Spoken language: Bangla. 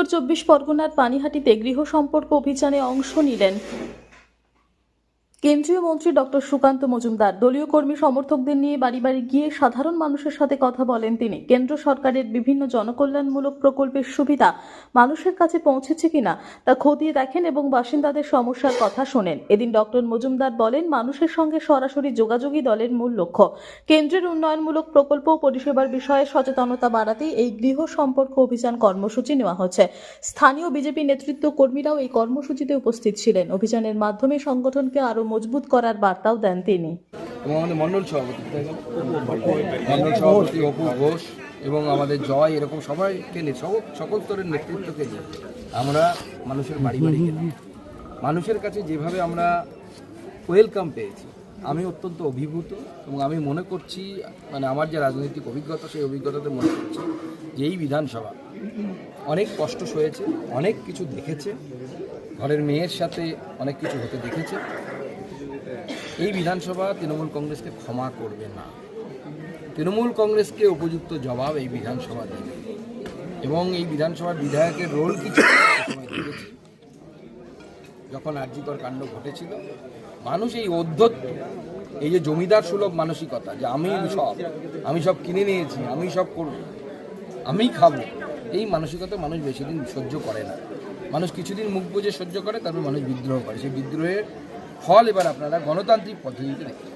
উত্তর 24 পরগনার পানিহাটিতে গৃহ সম্পর্ক অভিযানে অংশ নিলেন কেন্দ্রীয় মন্ত্রী ডক্টর সুকান্ত মজুমদার। দলীয় কর্মী সমর্থকদের নিয়ে বাড়ি বাড়ি গিয়ে সাধারণ মানুষের সাথে কথা বলেন তিনি। কেন্দ্র সরকারের বিভিন্ন জনকল্যাণমূলক প্রকল্পের সুবিধা মানুষের কাছে পৌঁছেছে কিনা তা খতিয়ে দেখেন এবং বাসিন্দাদের সমস্যার কথা শোনেন। এদিন ডক্টর মজুমদার বলেন, মানুষের সঙ্গে সরাসরি যোগাযোগই দলের মূল লক্ষ্য। কেন্দ্রের উন্নয়নমূলক প্রকল্প ও পরিষেবার বিষয়ে সচেতনতা বাড়াতেই এই গৃহ সম্পর্ক অভিযান কর্মসূচি নেওয়া হচ্ছে। স্থানীয় বিজেপি নেতৃত্ব কর্মীরাও এই কর্মসূচিতে উপস্থিত ছিলেন। অভিযানের মাধ্যমে সংগঠনকে আরো মজবুত করার বার্তাও দেন তিনি। আমাদের মন্ডল সভাপতি অপু ঘোষ এবং আমাদের জয় এরকম সবাইকে নিয়ে সকল স্তরের নেতৃত্বকে নিয়ে আমরা মানুষের বাড়ি বাড়ি গেলাম। মানুষের কাছে যেভাবে আমরা ওয়েলকাম পেয়েছি আমি অত্যন্ত অভিভূত এবং আমি মনে করছি আমার যে রাজনৈতিক অভিজ্ঞতা সেই অভিজ্ঞতাতে মনে করছি যে এই বিধানসভা অনেক কষ্ট সয়েছে, অনেক কিছু দেখেছে, ঘরের মেয়ের সাথে অনেক কিছু হতে দেখেছে। এই বিধানসভা তৃণমূল কংগ্রেসকে ক্ষমা করবে না। তৃণমূল কংগ্রেসকে উপযুক্ত জবাব এই বিধানসভা দেবে এবং এই বিধানসভার বিধায়কের রোল কিছু সময় দেখেছি। যখন আরজিকর কাণ্ড ঘটেছিল, মানুষ এই অধ্যত্ব, এই যে জমিদার সুলভ মানসিকতা যে আমি সব কিনে নিয়েছি, আমি সব করব, আমি খাবো, এই মানসিকতা মানুষ বেশি দিন সহ্য করে না। মানুষ কিছুদিন মুখ বুজে সহ্য করে, তারপর মানুষ বিদ্রোহ করে। সেই বিদ্রোহের ফল এবার আপনারা গণতান্ত্রিক পদ্ধতিতে দেখেন।